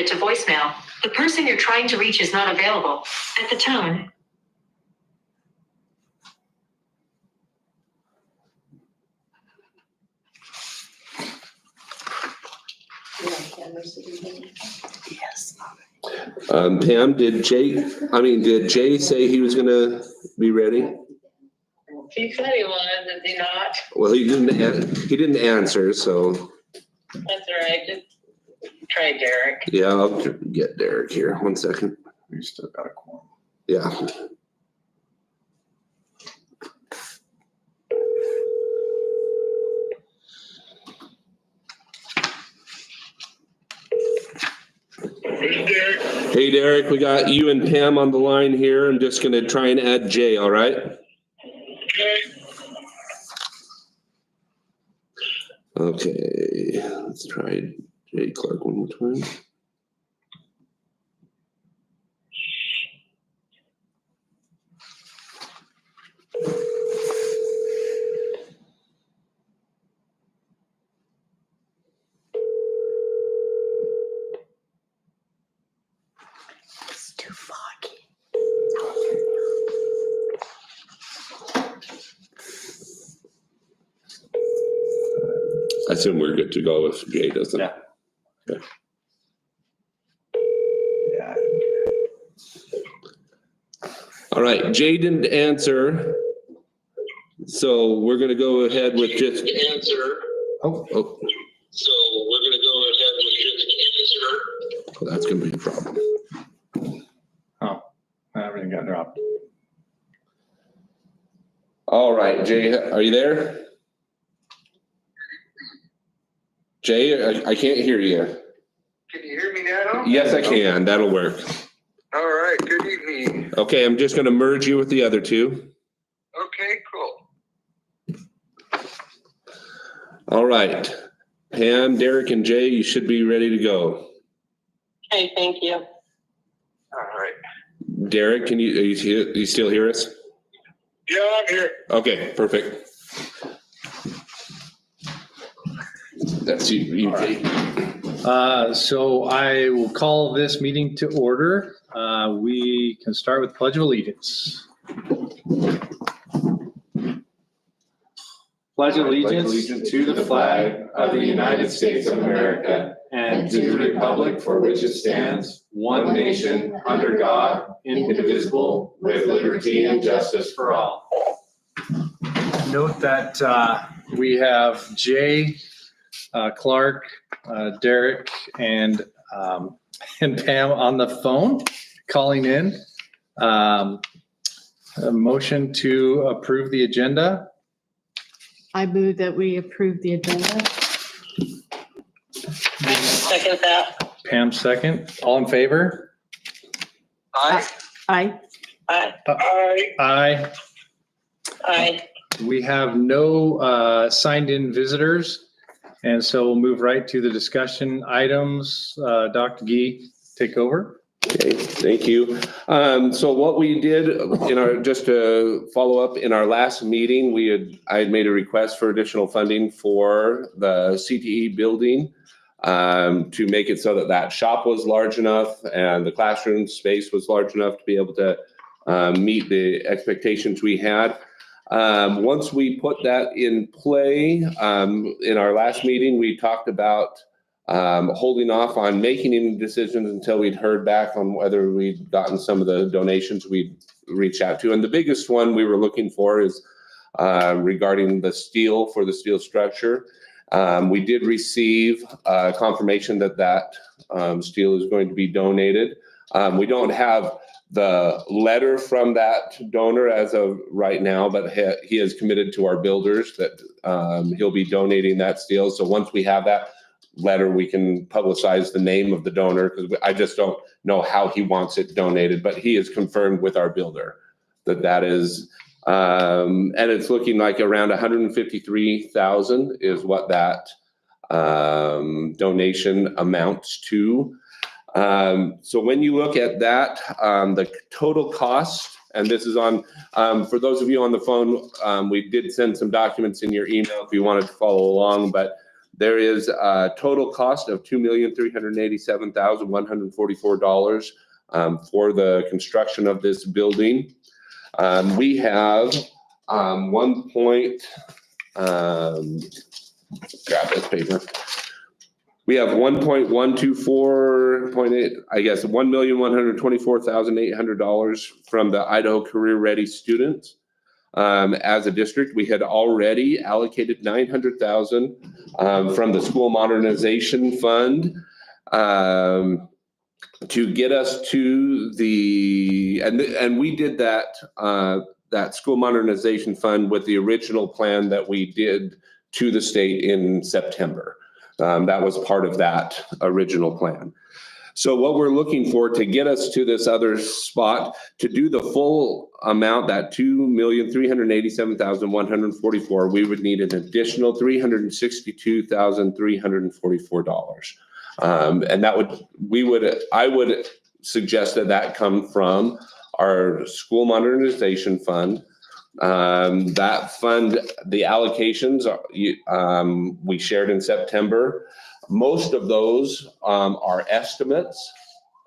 forwarded to voicemail. The person you're trying to reach is not available. At the tone. Yes. Pam, did Jay say he was gonna be ready? He said he was, is he not? Well, he didn't answer, so That's all right, just try Derek. yeah, I'll get Derek here. 1 second. We still got a quorum. Yeah. Hey, Derek. Hey, Derek, we got you and Pam on the line here. I'm just gonna try and add Jay, all right? Okay. Okay, let's try Jay Clark one more time. It's too foggy. I assume we're good to go if Jay doesn't. Yeah. Okay. Yeah. All right, Jay didn't answer. So we're gonna go ahead with just. Answer. Oh, So we're gonna go ahead with just answer. well, that's gonna be a problem. Oh, everything got dropped. All right, Jay, are you there? Jay, I can't hear you. Can you hear me now? Yes, I can. That'll work. All right, good evening. Okay, I'm just gonna merge you with the other two. Okay, cool. All right. Pam, Derek, and Jay, you should be ready to go. Okay, thank you. All right. Derek, you still hear us? Yeah, I'm here. Okay, perfect. That's you, Jay. So I will call this meeting to order. We can start with Pledge of Allegiance. Pledge allegiance to the flag of the United States of America and to the republic for which it stands, one nation, under God, indivisible, with liberty and justice for all. Note that we have Jay, Clark, Derek, and Pam on the phone calling in. A motion to approve the agenda. I move that we approve the agenda. Second that. Pam second. All in favor? Aye. Aye. Aye. Aye. Aye. Aye. We have no signed in visitors. And so we'll move right to the discussion items. Dr. Gee, take over. Okay, thank you. So what we did just to follow up in our last meeting, I had made a request for additional funding for the CTE building to make it so that shop was large enough and the classroom space was large enough to be able to meet the expectations we had. Once we put that in play, in our last meeting, we talked about holding off on making any decisions until we'd heard back on whether we'd gotten some of the donations we'd reached out to. And the biggest one we were looking for is regarding the steel for the steel structure. We did receive confirmation that steel is going to be donated. We don't have the letter from that donor as of right now, but he has committed to our builders that he'll be donating that steel. So once we have that letter, we can publicize the name of the donor, because I just don't know how he wants it donated, but he is confirmed with our builder that is, and it's looking like around 153,000 is what that donation amounts to. So when you look at that, the total cost, and this is on, for those of you on the phone, we did send some documents in your email if you wanted to follow along, but There is a total cost of $2,387,144 for the construction of this building. We have grab this paper. We have $1,124,800 from the Idaho Career Ready students. As a district, we had already allocated $900,000 from the school modernization fund to get us to the, and we did that school modernization fund with the original plan that we did to the state in September. That was part of that original plan. So what we're looking for to get us to this other spot, to do the full amount, that $2,387,144, we would need an additional $362,344. And that I would suggest that come from our school modernization fund. That fund, the allocations we shared in September. Most of those are estimates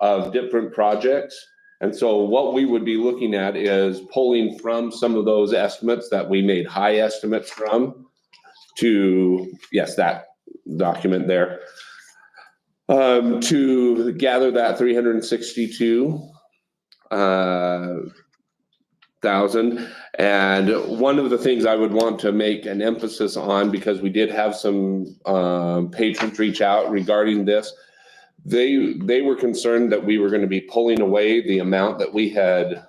of different projects. And so what we would be looking at is pulling from some of those estimates that we made high estimates from to, yes, that document there, to gather that 362,000. And one of the things I would want to make an emphasis on, because we did have some patrons reach out regarding this, they were concerned that we were going to be pulling away the amount that we had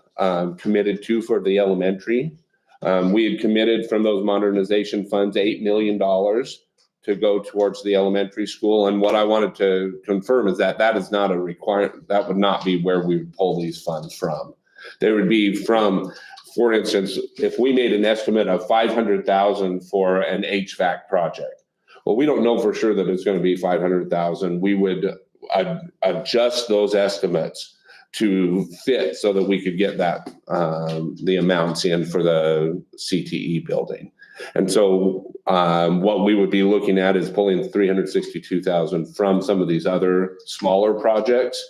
committed to for the elementary. We had committed from those modernization funds $8 million to go towards the elementary school. And what I wanted to confirm is that that is not a requirement. That would not be where we would pull these funds from. They would be from, for instance, if we made an estimate of $500,000 for an HVAC project. Well, we don't know for sure that it's going to be $500,000. We would adjust those estimates to fit so that we could get that the amounts in for the CTE building. And so what we would be looking at is pulling $362,000 from some of these other smaller projects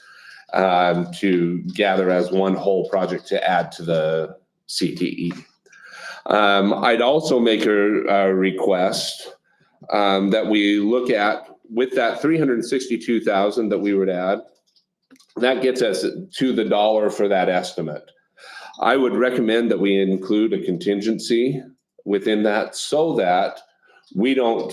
to gather as one whole project to add to the CTE. I'd also make a request that we look at with that $362,000 that we would add. That gets us to the dollar for that estimate. I would recommend that we include a contingency within that so that we don't,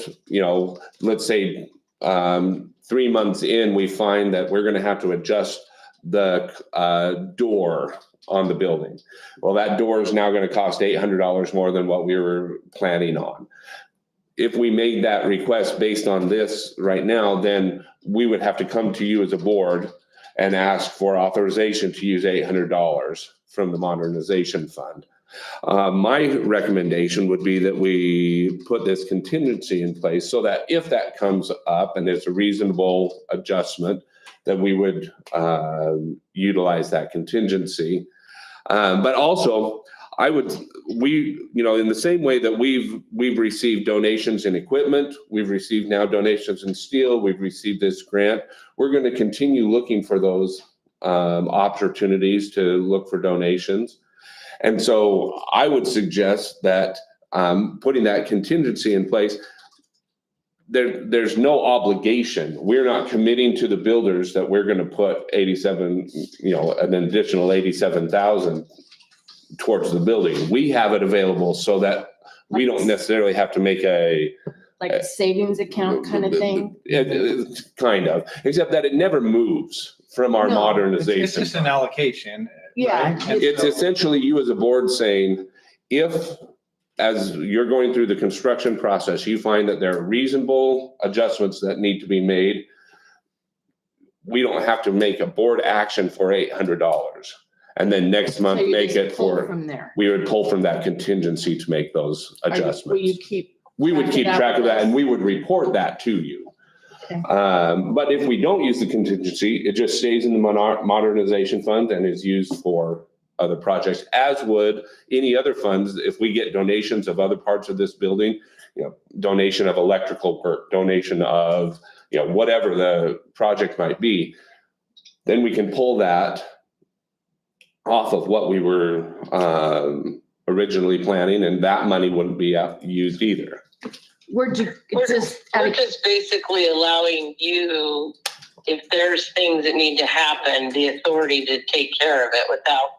let's say 3 months in, we find that we're going to have to adjust the door on the building. Well, that door is now going to cost $800 more than what we were planning on. If we made that request based on this right now, then we would have to come to you as a board and ask for authorization to use $800 from the modernization fund. My recommendation would be that we put this contingency in place so that if that comes up and there's a reasonable adjustment, that we would utilize that contingency. But also, in the same way that we've received donations in equipment, we've received now donations in steel, we've received this grant, we're going to continue looking for those opportunities to look for donations. And so I would suggest that putting that contingency in place, there's no obligation. We're not committing to the builders that we're going to put an additional $87,000 towards the building. We have it available so that we don't necessarily have to make Like a savings account kind of thing? Kind of, except that it never moves from our No. modernization. It's just an allocation. Yeah. right? And It's so- essentially you as a board saying, if, as you're going through the construction process, you find that there are reasonable adjustments that need to be made, we don't have to make a board action for $800. And then next month, So you make just it pull for, From there. we would pull from that contingency to make those Will you adjustments. keep? We would track of keep that track of with that us? and we would report that to you. Okay. But if we don't use the contingency, it just stays in the modernization fund and is used for other projects, as would any other funds. If we get donations of other parts of this building, donation of electrical work, donation of, whatever the project might be, then we can pull that off of what we were originally planning, and that money wouldn't be used either. We're ju- We're just, we're just basically allowing you, if there's things that need to happen, the authority to take care of it without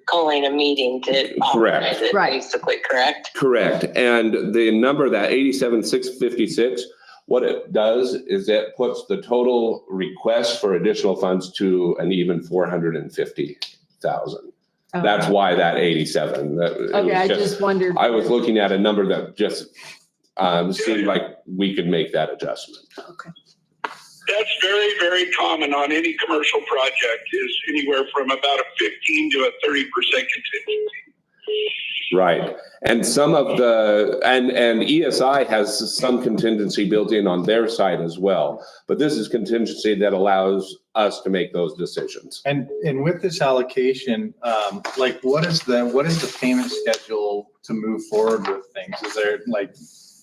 calling a meeting to authorize it, Right. basically, correct? Correct. And the number, that 87,656, what it does is it puts the total request for additional funds to an even 450,000. That's why that 87. That- it okay, I was just wondered. I was looking at a number that just seemed like we could make that adjustment. Okay. That's very, very common on any commercial project, is anywhere from about a 15 to a 30% contingency. Right. And some of the, and ESI has some contingency built in on their side as well. But this is contingency that allows us to make those decisions. And with this allocation, like what is the payment schedule to move forward with things? Is there like,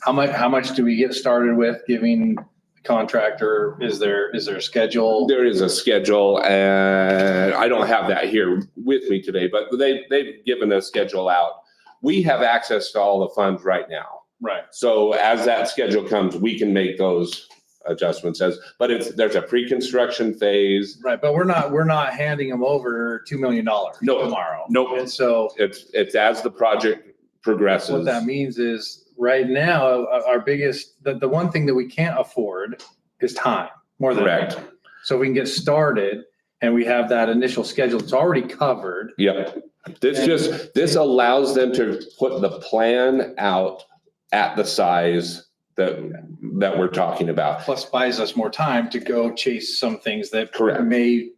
how much do we get started with giving the contractor? Is there a schedule? There is a schedule, and I don't have that here with me today, but they've given a schedule out. We have access to all the funds right now. Right. So as that schedule comes, we can make those adjustments but there's a pre-construction phase. Right. But we're not handing them over $2 million No. tomorrow. Nope. And so It's as the project progresses. what that means is right now, our biggest, the one thing that we can't afford is time more than Correct. anything. So we can get started and we have that initial schedule. It's already covered. Yep. This allows them to put the plan out at the size that we're talking about. Plus buys us more time to go chase some things that Correct. we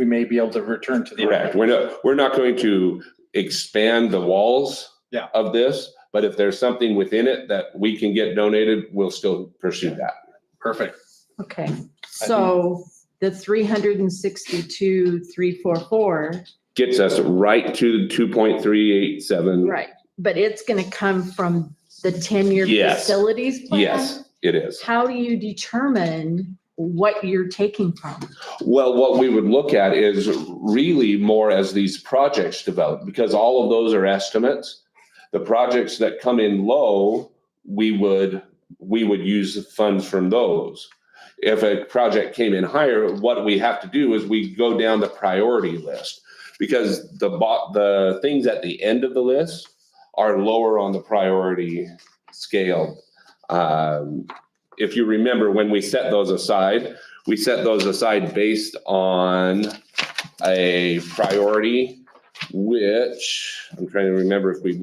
may be able to return to the. Correct. We're not going to expand the walls Yeah. of this, but if there's something within it that we can get donated, we'll still pursue that. Perfect. Okay, so the 362,344, Gets us right to 2.387. right, but it's gonna come from the 10-year Yes. facilities plan? Yes, it is. How do you determine what you're taking from? Well, what we would look at is really more as these projects develop, because all of those are estimates. The projects that come in low, we would use the funds from those. If a project came in higher, what we have to do is we go down the priority list, because the things at the end of the list are lower on the priority scale. If you remember, when we set those aside based on a priority, which I'm trying to remember if we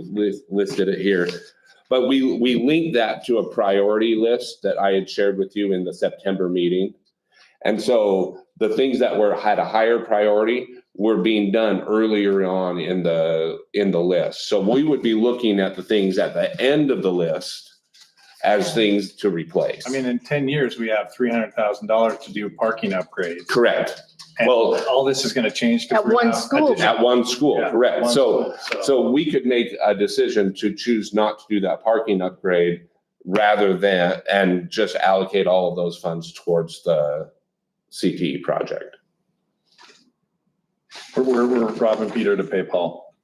listed it here. But we linked that to a priority list that I had shared with you in the September meeting. And so the things that had a higher priority were being done earlier on in the list. So we would be looking at the things at the end of the list as things to replace. I mean, in 10 years, we have $300,000 to do parking upgrades. Correct. And Well- all this is going to change. 'cause At we're one now school. additional- At one school, Yeah, correct. one So school, we could make a decision to choose not to do that parking upgrade rather than, and just allocate all of those funds towards the CTE project. We're robbing Peter to pay Paul.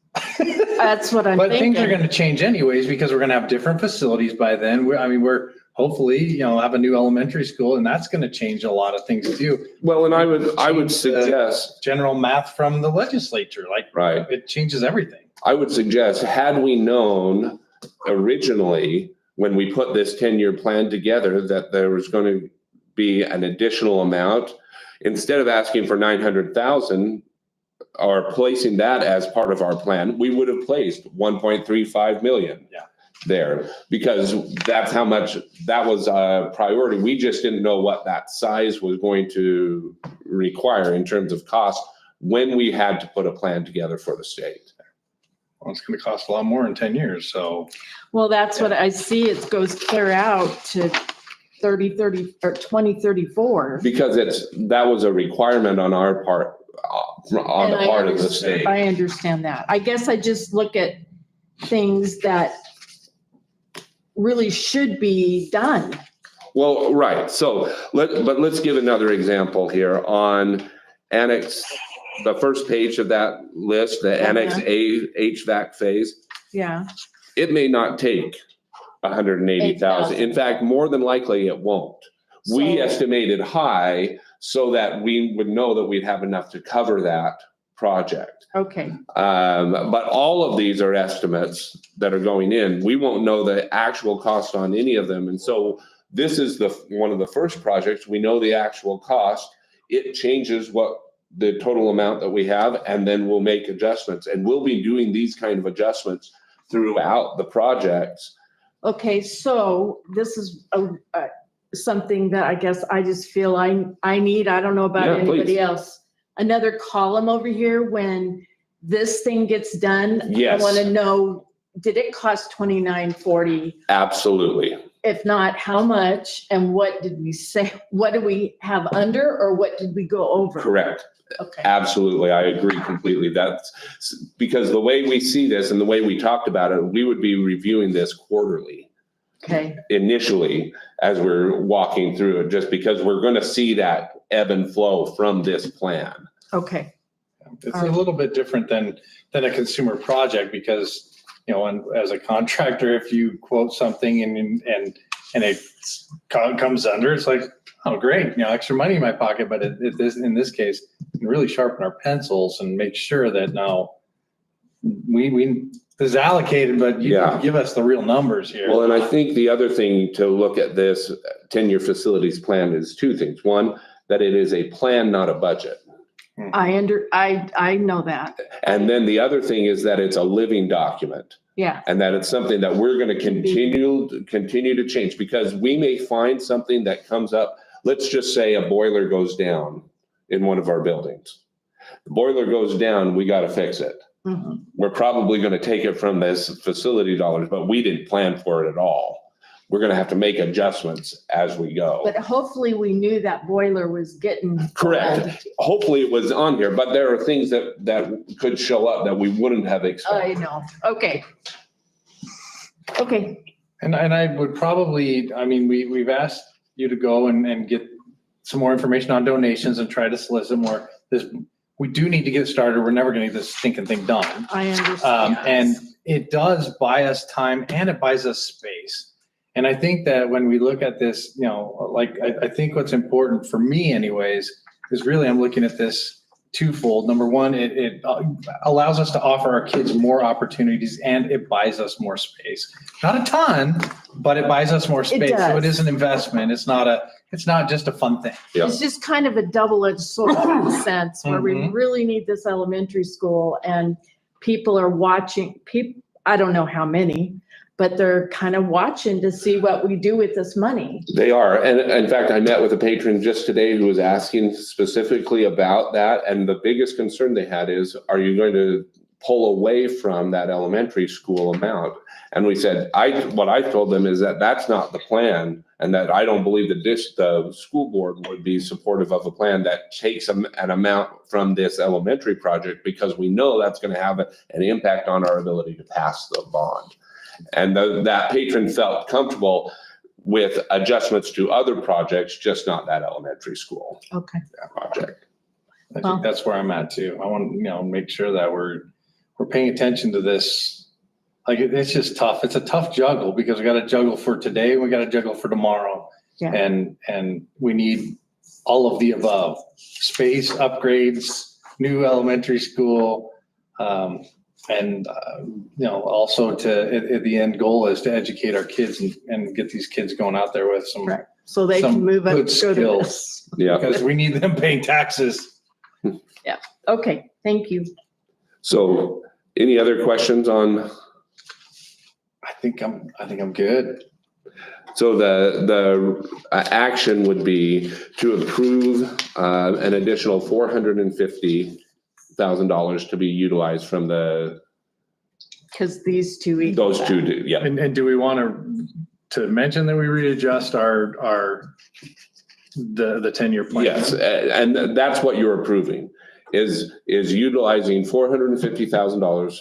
That's what I'm But things are thinking. going to change anyways, because we're going to have different facilities by then. We're hopefully, have a new elementary school, and that's going to change a lot of things too. Well, and I would Change the- suggest, General math from the legislature, right, it changes everything. I would suggest, had we known originally, when we put this 10-year plan together, that there was going to be an additional amount, instead of asking for 900,000 or placing that as part of our plan, we would have placed 1.35 million. Yeah. There, because that's how much, that was a priority. We just didn't know what that size was going to require in terms of cost when we had to put a plan together for the state. Well, it's going to cost a lot more in 10 years. So Well, that's what I see. It goes clear out to 2034. Because that was a requirement on our part, on the And I part of the understand- state. I understand that. I guess I just look at things that really should be done. Well, right, so let's give another example here on Annex, the first page of that list, the Annex A HVAC phase. Yeah, It may not take 180,000. In fact, more than likely it won't. We So- estimated high so that we would know that we'd have enough to cover that project. okay, But all of these are estimates that are going in. We won't know the actual cost on any of them. And so this is one of the first projects. We know the actual cost. It changes what the total amount that we have, and then we'll make adjustments. And we'll be doing these kind of adjustments throughout the projects. okay, so this is something that I guess I just feel I need, I don't know about Yeah, anybody please. else. Another column over here, when this thing gets done. Yes. I want to know, did it cost $29.40? Absolutely. If not, how much? And what did we say? What do we have under, or what did we go over? Correct. Okay, Absolutely. I agree completely. That's because the way we see this and the way we talked about it, we would be reviewing this quarterly okay, initially as we're walking through it, just because we're going to see that ebb and flow from this plan. okay, It's a little bit different than a consumer project because, you know, and as a contractor, if you quote something and it comes under, it's like, oh, great, you know, extra money in my pocket. But in this case, we can really sharpen our pencils and make sure that now we this is allocated, but you Yeah. give us the real numbers here. Well, and I think the other thing to look at this 10-year facilities plan is two things. One, that it is a plan, not a budget. I know that, And then the other thing is that it's a living document. yeah, And that it's something that we're going to continue to change, because we may find something that comes up. Let's just say a boiler goes down in one of our buildings. The boiler goes down, we got to fix it. mhm. We're probably going to take it from this facility dollars, but we didn't plan for it at all. We're going to have to make adjustments as we go. But hopefully we knew that boiler was getting. Correct. Hopefully it was on here, but there are things that could show up that we wouldn't have I expected. know, okay. Okay, And I would probably, I mean, we've asked you to go and get some more information on donations and try to solicit more. We do need to get started. We're never gonna get this stinking thing done. I understand. And it does buy us time and it buys us space. And I think that when we look at this, you know, like, I think what's important for me anyways, is really I'm looking at this twofold. Number one, it allows us to offer our kids more opportunities and it buys us more space. Not a ton, but it buys us more space. So it does. is an investment. It's not just a fun thing. Yeah. It's just kind of a double-edged sword in a sense, where we Mhm. really need this elementary school and people are watching, I don't know how many, but they're kind of watching to see what we do with this money. They are. And in fact, I met with a patron just today who was asking specifically about that. And the biggest concern they had is, are you going to pull away from that elementary school amount? And we said, what I told them is that that's not the plan, and that I don't believe that the school board would be supportive of a plan that takes an amount from this elementary project, because we know that's going to have an impact on our ability to pass the bond. And that patron felt comfortable with adjustments to other projects, just not that elementary school Okay. project. I Well- think that's where I'm at too. I want to, make sure that we're paying attention to this. Like, it's just tough. It's a tough juggle because we got to juggle for today. We got to juggle for tomorrow. Yeah. And we need all of the above: space upgrades, new elementary school. Also at the end goal is to educate our kids and get these kids going out there with some, Right. So they can Some move up, good go to skills. this. Yeah. because we need them paying taxes. Okay, thank you. So any other questions on? I think I'm good. So the action would be to approve an additional $450,000 to be utilized from Because these two. equal those that. two, yeah. And do we want to mention that we readjust the 10-year plan? Yes, and that's what you're approving, is utilizing $450,000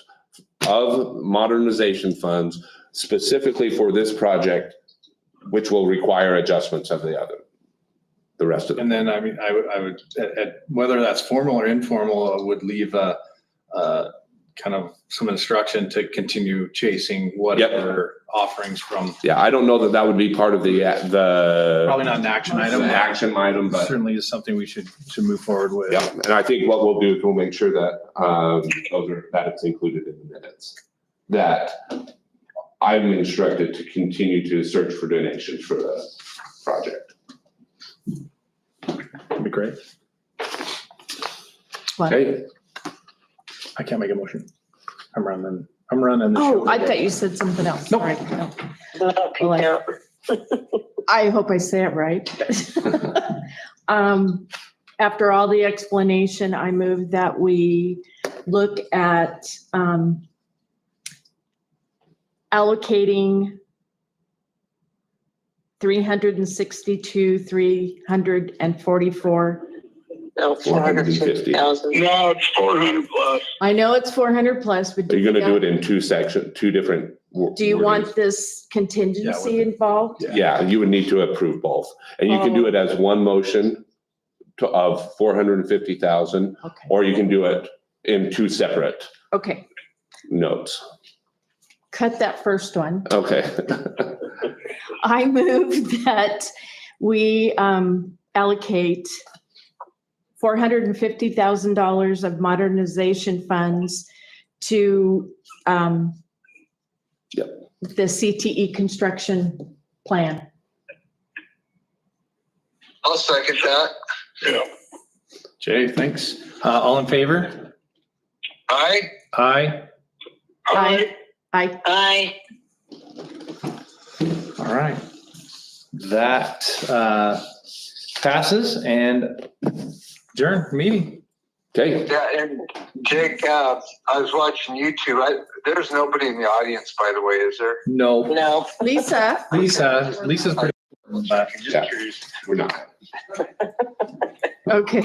of modernization funds specifically for this project, which will require adjustments of the rest of them. And then, I mean, I would, whether that's formal or informal, I would leave a kind of some instruction to continue chasing whatever offerings from, Yeah, I don't know that that would be part of the probably not an action item. an action item, but Certainly is something we should move forward with. yeah. And I think what we'll do is we'll make sure that that it's included in the minutes. That I'm instructed to continue to search for donations for the project. That'd be great. What? Okay, I can't make a motion. I'm running the Oh, show. I thought you said something else. Nope. Sorry. No. Okay, Well, I hope I say it right. After all the explanation, I move that we look at allocating 362,344. no, 450,000. No, it's 400 plus. I know it's 400 plus, but. are you gonna do it in two different? Do you want wordings? this contingency involved? Yeah, you would need to approve both. And you can do it as one motion of 450,000, Okay, or you can do it in two separate okay. notes. Cut that first one. Okay. I move that we allocate $450,000 of modernization funds to the CTE construction plan. I'll second that. Yeah. Jay, thanks. All in favor? Aye. Aye. Aye. Aye. All right. That passes and adjourn meeting. Okay, Yeah, and Jake, I was watching YouTube. There's nobody in the audience, by the way, is there? No. No. Lisa? Lisa's pretty. yeah, we're not. Okay.